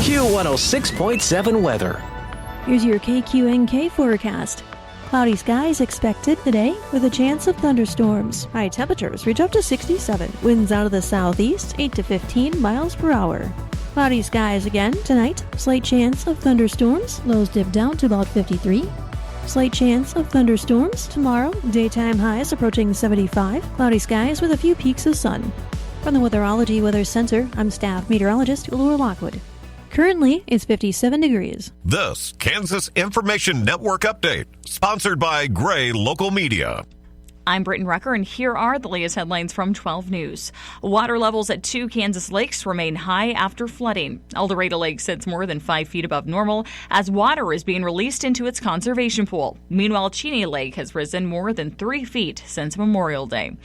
Q106.7 weather. Here's your KQNK forecast. Cloudy skies expected today with a chance of thunderstorms. High temperatures reach up to 67. Winds out of the southeast 8 to 15 miles per hour. Cloudy skies again tonight. Slight chance of thunderstorms. Lows dip down to about 53. Slight chance of thunderstorms tomorrow. Daytime highs approaching 75. Cloudy skies with a few peaks of sun. From the Weatherology Weather Center, I'm staff meteorologist Laura Lockwood. Currently, it's 57 degrees. This Kansas Information Network update, sponsored by Gray Local Media. I'm Britton Rucker, and here are the latest headlines from 12 News. Water levels at 2 Kansas lakes remain high after flooding. El Dorado Lake sits more than 5 feet above normal as water is being released into its conservation pool. Meanwhile, Cheney Lake has risen more than 3 feet since Memorial Day.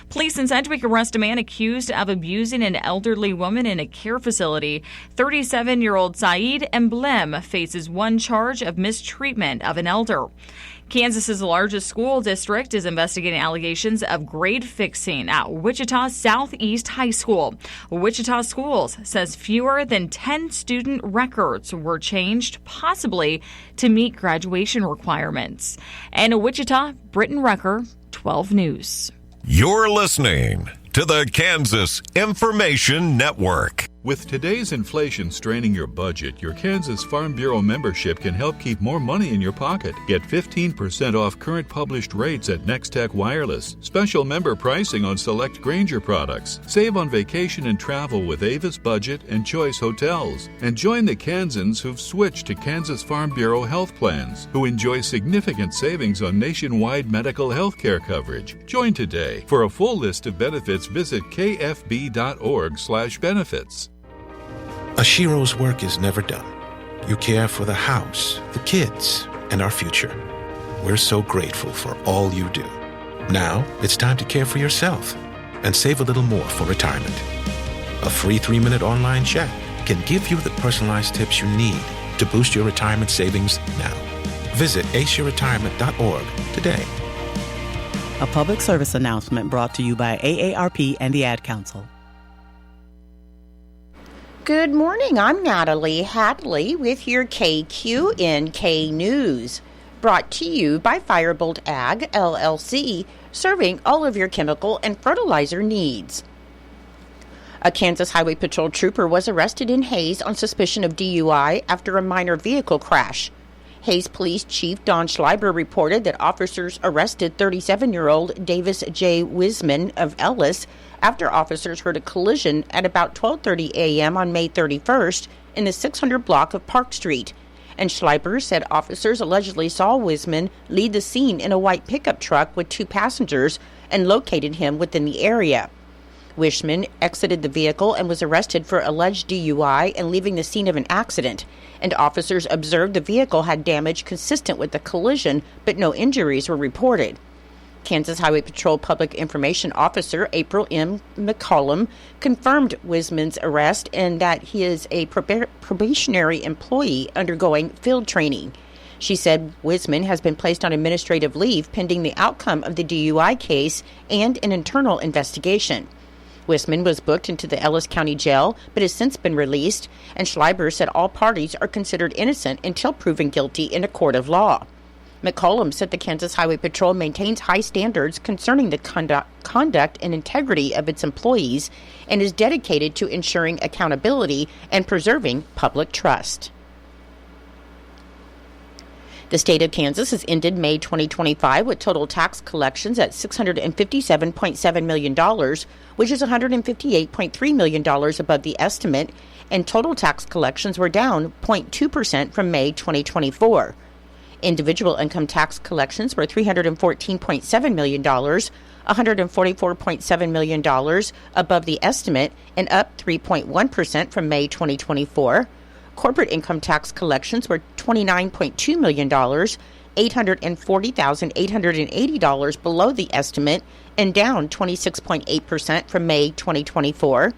Police in Sedgwick arrest a man accused of abusing an elderly woman in a care facility. 37-year-old Saeed Emblem faces 1 charge of mistreatment of an elder. Kansas's largest school district is investigating allegations of grade fixing at Wichita Southeast High School. Wichita Schools says fewer than 10 student records were changed, possibly to meet graduation requirements. And in Wichita, Britton Rucker, 12 News. You're listening to the Kansas Information Network. With today's inflation straining your budget, your Kansas Farm Bureau membership can help keep more money in your pocket. Get 15% off current published rates at Nextech Wireless. Special member pricing on select Grainger products. Save on vacation and travel with Avis Budget and Choice Hotels. And join the Kansans who've switched to Kansas Farm Bureau health plans, who enjoy significant savings on nationwide medical health care coverage. Join today. For a full list of benefits, visit kfb.org/benefits. Ashiro's work is never done. You care for the house, the kids, and our future. We're so grateful for all you do. Now, it's time to care for yourself and save a little more for retirement. A free 3-minute online chat can give you the personalized tips you need to boost your retirement savings now. Visit aceyourretirement.org today. A public service announcement brought to you by AARP and the Ad Council. Good morning, I'm Natalie Hadley with your KQNK News, brought to you by Firebolt Ag, LLC, serving all of your chemical and fertilizer needs. A Kansas Highway Patrol trooper was arrested in Hays on suspicion of DUI after a minor vehicle crash. Hays Police Chief Don Schleiber reported that officers arrested 37-year-old Davis J. Wiseman of Ellis after officers heard a collision at about 12:30 a.m. on May 31st in the 600 block of Park Street. And Schleiber said officers allegedly saw Wiseman leave the scene in a white pickup truck with 2 passengers and located him within the area. Wiseman exited the vehicle and was arrested for alleged DUI and leaving the scene of an accident, and officers observed the vehicle had damage consistent with the collision, but no injuries were reported. Kansas Highway Patrol Public Information Officer April M. McCollum confirmed Wiseman's arrest and that he is a probationary employee undergoing field training. She said Wiseman has been placed on administrative leave pending the outcome of the DUI case and an internal investigation. Wiseman was booked into the Ellis County Jail but has since been released, and Schleiber said all parties are considered innocent until proven guilty in a court of law. McCollum said the Kansas Highway Patrol maintains high standards concerning the conduct and integrity of its employees and is dedicated to ensuring accountability and preserving public trust. The state of Kansas has ended May 2025 with total tax collections at $657.7 million, which is $158.3 million above the estimate, and total tax collections were down 0.2% from May 2024. Individual income tax collections were $314.7 million, $144.7 million above the estimate, and up 3.1% from May 2024. Corporate income tax collections were $29.2 million, $840,880 below the estimate, and down 26.8% from May 2024.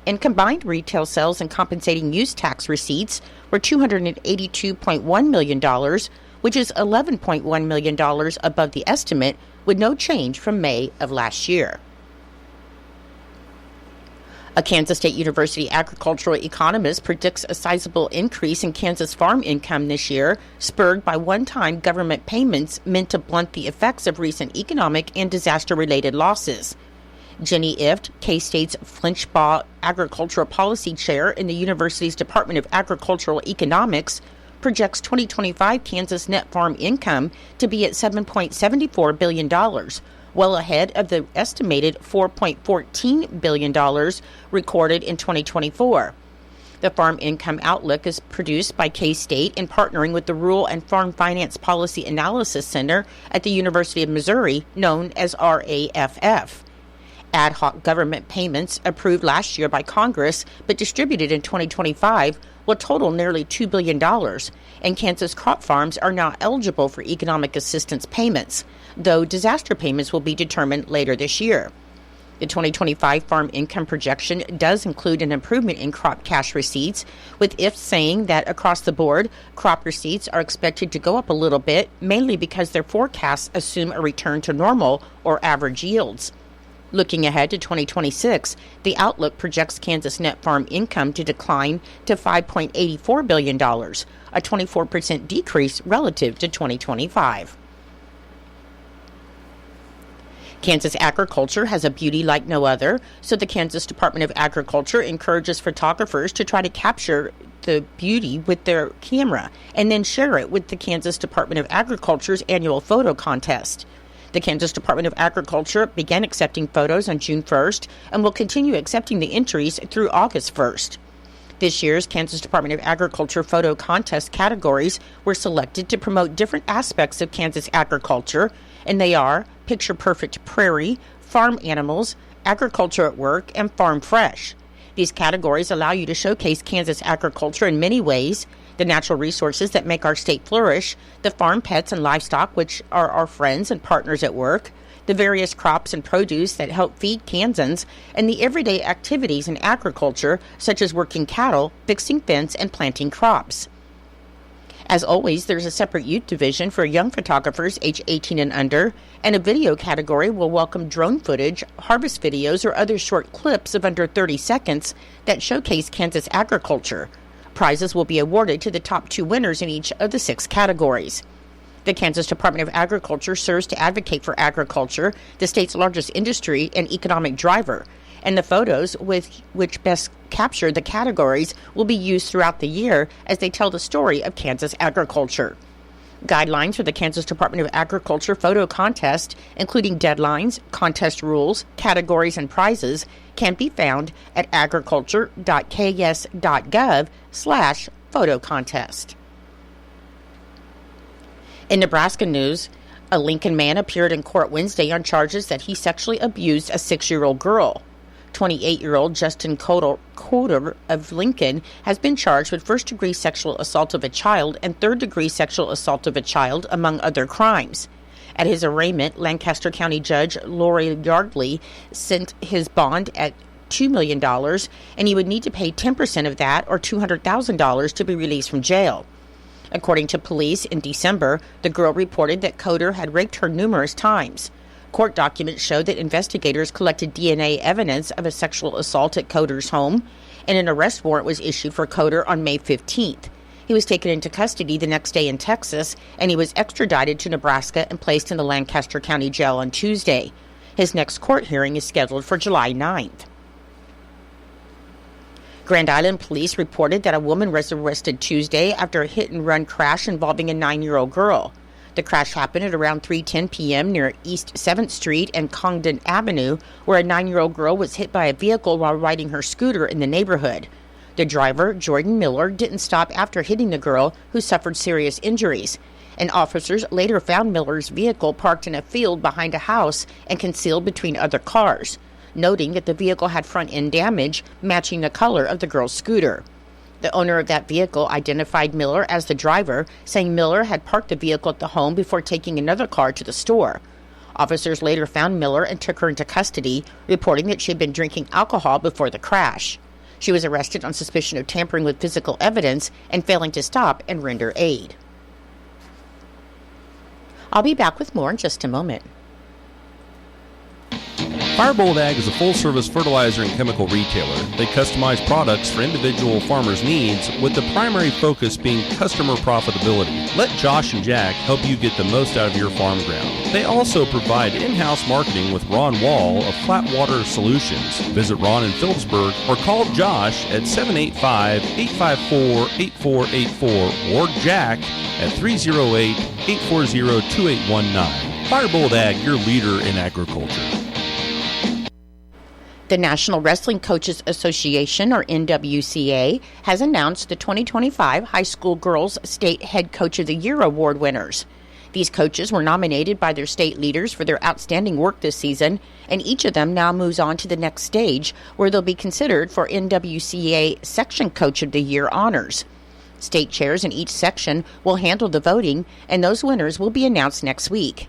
And combined retail sales and compensating use tax receipts were $282.1 million, which is $11.1 million above the estimate, with no change from May of last year. A Kansas State University agricultural economist predicts a sizable increase in Kansas farm income this year, spurred by one-time government payments meant to blunt the effects of recent economic and disaster-related losses. Jenny Ift, K-State's Flinchbaugh Agricultural Policy Chair in the university's Department of Agricultural Economics, projects 2025 Kansas net farm income to be at $7.74 billion, well ahead of the estimated $4.14 billion recorded in 2024. The Farm Income Outlook is produced by K-State in partnering with the Rural and Farm Finance Policy Analysis Center at the University of Missouri, known as RAFF. Ad hoc government payments approved last year by Congress but distributed in 2025 will total nearly $2 billion, and Kansas crop farms are now eligible for economic assistance payments, though disaster payments will be determined later this year. The 2025 farm income projection does include an improvement in crop cash receipts, with IFT saying that across the board, crop receipts are expected to go up a little bit, mainly because their forecasts assume a return to normal or average yields. Looking ahead to 2026, the outlook projects Kansas net farm income to decline to $5.84 billion, a 24% decrease relative to 2025. Kansas agriculture has a beauty like no other, so the Kansas Department of Agriculture encourages photographers to try to capture the beauty with their camera and then share it with the Kansas Department of Agriculture's annual photo contest. The Kansas Department of Agriculture began accepting photos on June 1st and will continue accepting the entries through August 1st. This year's Kansas Department of Agriculture photo contest categories were selected to promote different aspects of Kansas agriculture, and they are Picture Perfect Prairie, Farm Animals, Agriculture at Work, and Farm Fresh. These categories allow you to showcase Kansas agriculture in many ways: the natural resources that make our state flourish, the farm pets and livestock which are our friends and partners at work, the various crops and produce that help feed Kansans, and the everyday activities in agriculture such as working cattle, fixing fence, and planting crops. As always, there's a separate youth division for young photographers age 18 and under, and a video category will welcome drone footage, harvest videos, or other short clips of under 30 seconds that showcase Kansas agriculture. Prizes will be awarded to the top 2 winners in each of the 6 categories. The Kansas Department of Agriculture serves to advocate for agriculture, the state's largest industry and economic driver, and the photos which best capture the categories will be used throughout the year as they tell the story of Kansas agriculture. Guidelines for the Kansas Department of Agriculture photo contest, including deadlines, contest rules, categories, and prizes, can be found at agriculture.ks.gov/photo contest. In Nebraska news, a Lincoln man appeared in court Wednesday on charges that he sexually abused a 6-year-old girl. 28-year-old Justin Coder of Lincoln has been charged with first-degree sexual assault of a child and third-degree sexual assault of a child, among other crimes. At his arraignment, Lancaster County Judge Lori Yardley sent his bond at $2 million, and he would need to pay 10% of that, or $200,000, to be released from jail. According to police, in December, the girl reported that Coder had raped her numerous times. Court documents show that investigators collected DNA evidence of a sexual assault at Coder's home, and an arrest warrant was issued for Coder on May 15th. He was taken into custody the next day in Texas, and he was extradited to Nebraska and placed in the Lancaster County Jail on Tuesday. His next court hearing is scheduled for July 9th. Grand Island police reported that a woman was arrested Tuesday after a hit-and-run crash involving a 9-year-old girl. The crash happened at around 3:10 p.m. near East 7th Street and Congdon Avenue, where a 9-year-old girl was hit by a vehicle while riding her scooter in the neighborhood. The driver, Jordan Miller, didn't stop after hitting the girl, who suffered serious injuries. And officers later found Miller's vehicle parked in a field behind a house and concealed between other cars, noting that the vehicle had front-end damage matching the color of the girl's scooter. The owner of that vehicle identified Miller as the driver, saying Miller had parked the vehicle at the home before taking another car to the store. Officers later found Miller and took her into custody, reporting that she had been drinking alcohol before the crash. She was arrested on suspicion of tampering with physical evidence and failing to stop and render aid. I'll be back with more in just a moment. Firebolt Ag is a full-service fertilizer and chemical retailer. They customize products for individual farmers' needs, with the primary focus being customer profitability. Let Josh and Jack help you get the most out of your farm ground. They also provide in-house marketing with Ron Wall of Flatwater Solutions. Visit Ron in Phillipsburg or call Josh at 785-854-8484 or Jack at 308-840-2819. Firebolt Ag, your leader in agriculture. The National Wrestling Coaches Association, or NWCA, has announced the 2025 High School Girls State Head Coach of the Year Award winners. These coaches were nominated by their state leaders for their outstanding work this season, and each of them now moves on to the next stage, where they'll be considered for NWCA Section Coach of the Year honors. State chairs in each section will handle the voting, and those winners will be announced next week.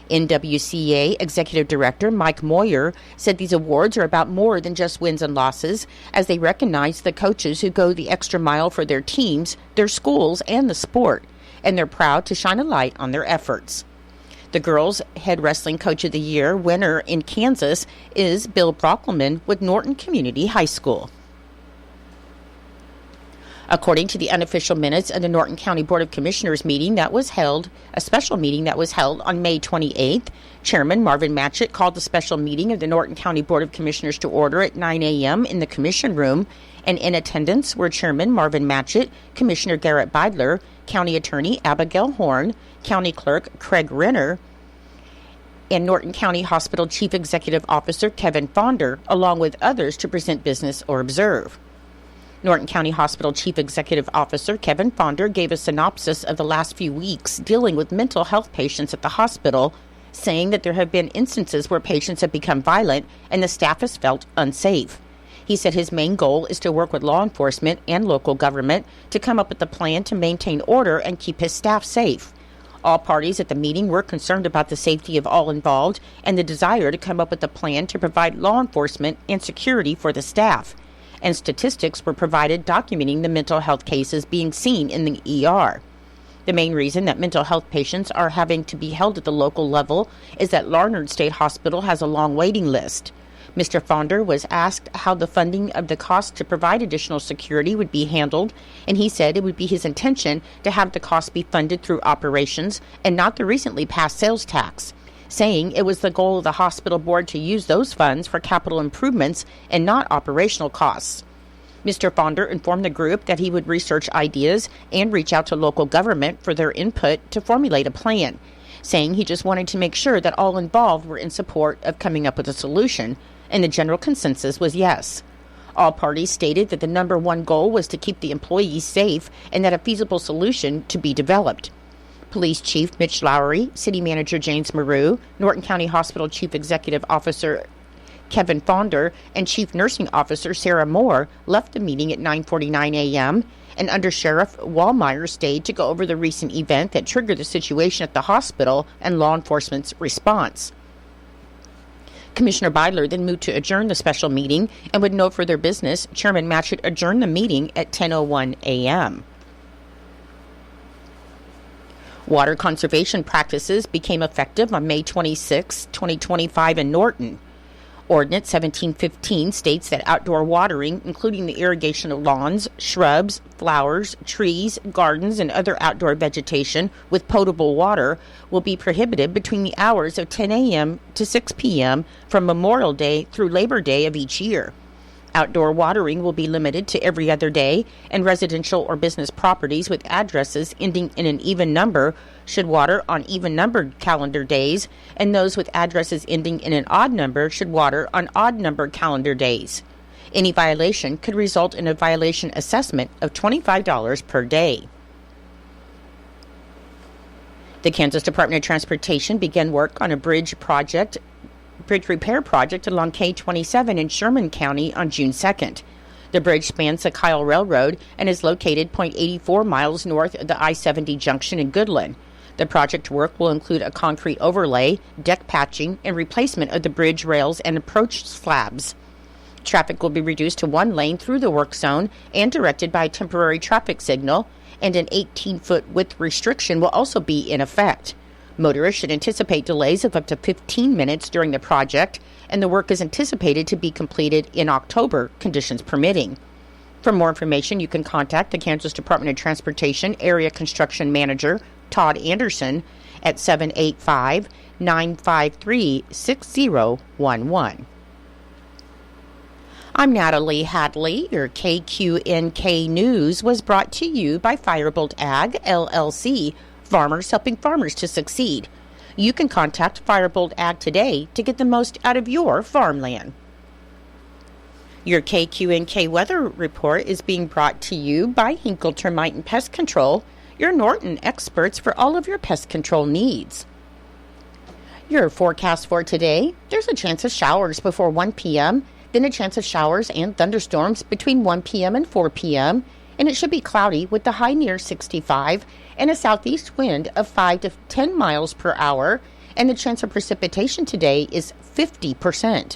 NWCA Executive Director Mike Moyer said these awards are about more than just wins and losses, as they recognize the coaches who go the extra mile for their teams, their schools, and the sport, and they're proud to shine a light on their efforts. The Girls Head Wrestling Coach of the Year winner in Kansas is Bill Brockelman with Norton Community High School. According to the unofficial minutes of the Norton County Board of Commissioners meeting that was held, a special meeting that was held on May 28th, Chairman Marvin Matchett called the special meeting of the Norton County Board of Commissioners to order at 9 a.m. in the Commission Room, and in attendance were Chairman Marvin Matchett, Commissioner Garrett Beidler, County Attorney Abigail Horn, County Clerk Craig Renner, and Norton County Hospital Chief Executive Officer Kevin Fonder, along with others to present business or observe. Norton County Hospital Chief Executive Officer Kevin Fonder gave a synopsis of the last few weeks dealing with mental health patients at the hospital, saying that there have been instances where patients have become violent and the staff has felt unsafe. He said his main goal is to work with law enforcement and local government to come up with a plan to maintain order and keep his staff safe. All parties at the meeting were concerned about the safety of all involved and the desire to come up with a plan to provide law enforcement and security for the staff. And statistics were provided documenting the mental health cases being seen in the ER. The main reason that mental health patients are having to be held at the local level is that Larned State Hospital has a long waiting list. Mr. Fonder was asked how the funding of the cost to provide additional security would be handled, and he said it would be his intention to have the cost be funded through operations and not the recently passed sales tax, saying it was the goal of the hospital board to use those funds for capital improvements and not operational costs. Mr. Fonder informed the group that he would research ideas and reach out to local government for their input to formulate a plan, saying he just wanted to make sure that all involved were in support of coming up with a solution, and the general consensus was yes. All parties stated that the number one goal was to keep the employees safe and that a feasible solution to be developed. Police Chief Mitch Lowry, City Manager James Maru, Norton County Hospital Chief Executive Officer Kevin Fonder, and Chief Nursing Officer Sarah Moore left the meeting at 9:49 a.m., and Under Sheriff Wallmeyer stayed to go over the recent event that triggered the situation at the hospital and law enforcement's response. Commissioner Beidler then moved to adjourn the special meeting, and with no further business, Chairman Matchett adjourned the meeting at 10:01 a.m. Water conservation practices became effective on May 26, 2025 in Norton. Ordinance 1715 states that outdoor watering, including the irrigation of lawns, shrubs, flowers, trees, gardens, and other outdoor vegetation with potable water, will be prohibited between the hours of 10 a.m. to 6 p.m. from Memorial Day through Labor Day of each year. Outdoor watering will be limited to every other day, and residential or business properties with addresses ending in an even number should water on even-numbered calendar days, and those with addresses ending in an odd number should water on odd-numbered calendar days. Any violation could result in a violation assessment of $25 per day. The Kansas Department of Transportation began work on a bridge repair project along K-27 in Sherman County on June 2nd. The bridge spans the Kyle Railroad and is located 0.84 miles north of the I-70 junction in Goodland. The project work will include a concrete overlay, deck patching, and replacement of the bridge rails and approach slabs. Traffic will be reduced to one lane through the work zone and directed by a temporary traffic signal, and an 18-foot width restriction will also be in effect. Motorists should anticipate delays of up to 15 minutes during the project, and the work is anticipated to be completed in October, conditions permitting. For more information, you can contact the Kansas Department of Transportation Area Construction Manager, Todd Anderson, at 785-953-6011. I'm Natalie Hadley. Your KQNK News was brought to you by Firebolt Ag, LLC, farmers helping farmers to succeed. You can contact Firebolt Ag today to get the most out of your farmland. Your KQNK weather report is being brought to you by Hinkle Termite and Pest Control, your Norton experts for all of your pest control needs. Your forecast for today: there's a chance of showers before 1 p.m., then a chance of showers and thunderstorms between 1 p.m. and 4 p.m., and it should be cloudy with the high near 65 and a southeast wind of 5 to 10 miles per hour, and the chance of precipitation today is 50%.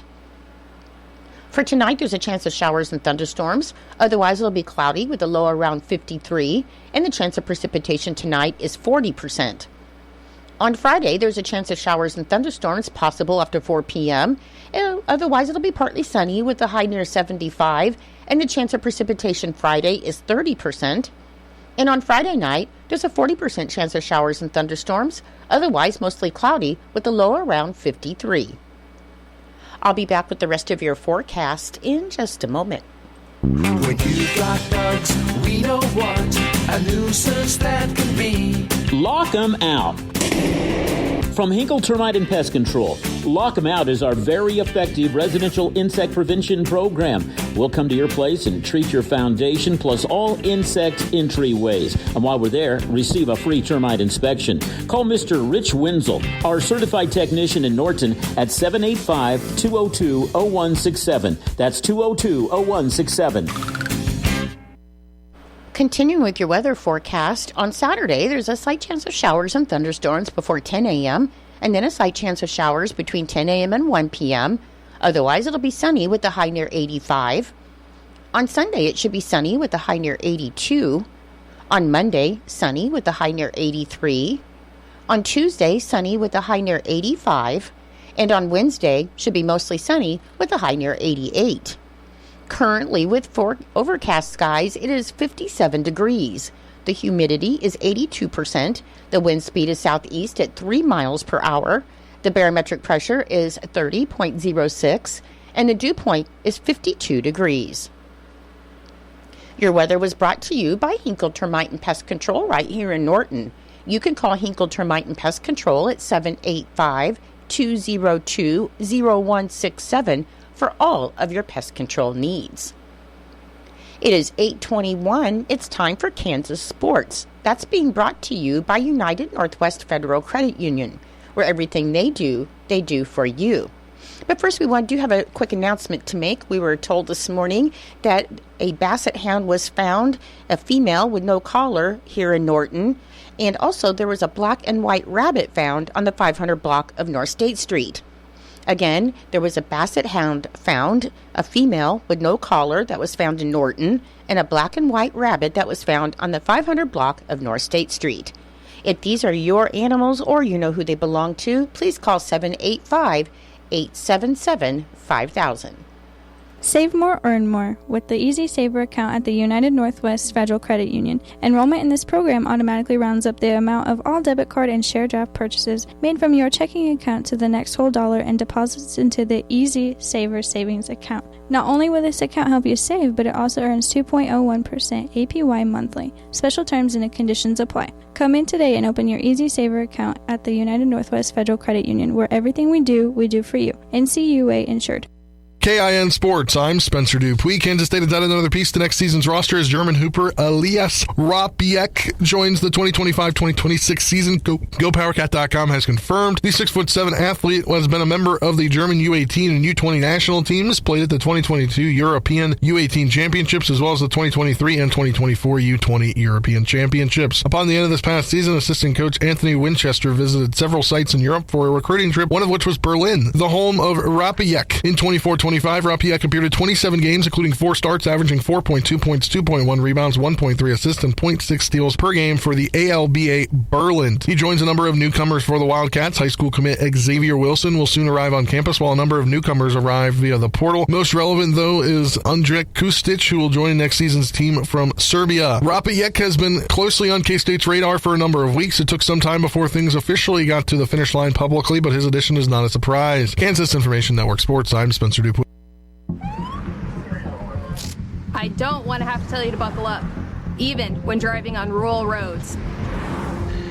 For tonight, there's a chance of showers and thunderstorms. Otherwise, it'll be cloudy with a low around 53, and the chance of precipitation tonight is 40%. On Friday, there's a chance of showers and thunderstorms possible after 4 p.m. Otherwise, it'll be partly sunny with a high near 75, and the chance of precipitation Friday is 30%. And on Friday night, there's a 40% chance of showers and thunderstorms. Otherwise, mostly cloudy with a low around 53. I'll be back with the rest of your forecast in just a moment. When you've got bugs, we know what a nuisance that can be. Lock 'em out. From Hinkle Termite and Pest Control, Lock 'em Out is our very effective residential insect prevention program. We'll come to your place and treat your foundation plus all insect entryways. And while we're there, receive a free termite inspection. Call Mr. Rich Wenzel, our certified technician in Norton, at 785-202-0167. That's 202-0167. Continuing with your weather forecast, on Saturday, there's a slight chance of showers and thunderstorms before 10 a.m., and then a slight chance of showers between 10 a.m. and 1 p.m. Otherwise, it'll be sunny with a high near 85. On Sunday, it should be sunny with a high near 82. On Monday, sunny with a high near 83. On Tuesday, sunny with a high near 85. And on Wednesday, should be mostly sunny with a high near 88. Currently, with overcast skies, it is 57 degrees. The humidity is 82%. The wind speed is southeast at 3 miles per hour. The barometric pressure is 30.06, and the dew point is 52 degrees. Your weather was brought to you by Hinkle Termite and Pest Control right here in Norton. You can call Hinkle Termite and Pest Control at 785-202-0167 for all of your pest control needs. It is 8:21. It's time for Kansas Sports. That's being brought to you by United Northwest Federal Credit Union, where everything they do for you. But first, we do have a quick announcement to make. We were told this morning that a basset hound was found, a female with no collar, here in Norton. And also, there was a black and white rabbit found on the 500 block of North State Street. Again, there was a basset hound found, a female with no collar that was found in Norton, and a black and white rabbit that was found on the 500 block of North State Street. If these are your animals or you know who they belong to, please call 785-877-5000. Save more, earn more with the Easy Saver account at the United Northwest Federal Credit Union. Enrollment in this program automatically rounds up the amount of all debit card and share draft purchases made from your checking account to the next whole dollar and deposits into the Easy Saver savings account. Not only will this account help you save, but it also earns 2.01% APY monthly. Special terms and conditions apply. Come in today and open your Easy Saver account at the United Northwest Federal Credit Union, where everything we do for you. NCUA insured. KIN Sports, I'm Spencer Dupuis. Kansas State has added another piece to next season's roster as German hooper Elias Rapiek joins the 2025-2026 season. GoPowerCat.com has confirmed the 6'7" athlete has been a member of the German U18 and U20 national teams, played at the 2022 European U18 Championships as well as the 2023 and 2024 U20 European Championships. Upon the end of this past season, assistant coach Anthony Winchester visited several sites in Europe for a recruiting trip, one of which was Berlin, the home of Rapiek. In 24-25 2025, Rapieck appeared at 27 games, including 4 starts, averaging 4.2 points, 2.1 rebounds, 1.3 assists, and 0.6 steals per game for the ALBA Berland. He joins a number of newcomers for the Wildcats. High school commit Xavier Wilson will soon arrive on campus, while a number of newcomers arrive via the portal. Most relevant, though, is Andrej Kustic, who will join next season's team from Serbia. Rapieck has been closely on K-State's radar for a number of weeks. It took some time before things officially got to the finish line publicly, but his addition is not a surprise. Kansas Information Network Sports, I'm Spencer Dupuis. I don't want to have to tell you to buckle up, even when driving on rural roads.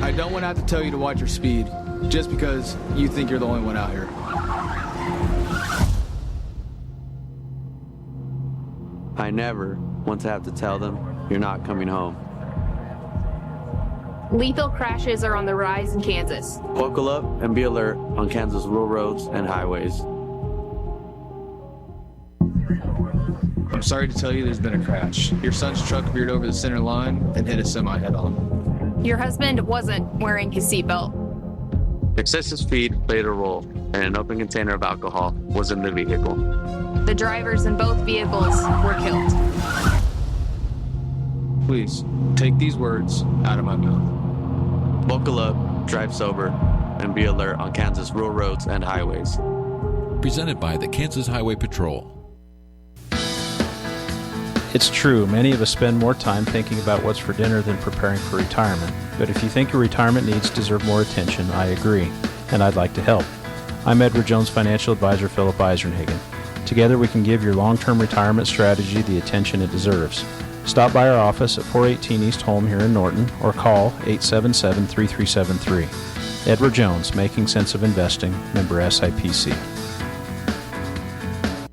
I don't want to have to tell you to watch your speed, just because you think you're the only one out here. I never want to have to tell them you're not coming home. Lethal crashes are on the rise in Kansas. Buckle up and be alert on Kansas rural roads and highways. I'm sorry to tell you there's been a crash. Your son's truck veered over the center line and hit a semi head-on. Your husband wasn't wearing his seatbelt. Excessive speed played a role, and an open container of alcohol was in the vehicle. The drivers in both vehicles were killed. Please, take these words out of my mouth. Buckle up, drive sober, and be alert on Kansas rural roads and highways. Presented by the Kansas Highway Patrol. It's true, many of us spend more time thinking about what's for dinner than preparing for retirement. But if you think your retirement needs deserve more attention, I agree, and I'd like to help. I'm Edward Jones Financial Advisor Philip Eisenhagen. Together we can give your long-term retirement strategy the attention it deserves. Stop by our office at 418 East Holm here in Norton or call 877-3373. Edward Jones, Making Sense of Investing, member SIPC.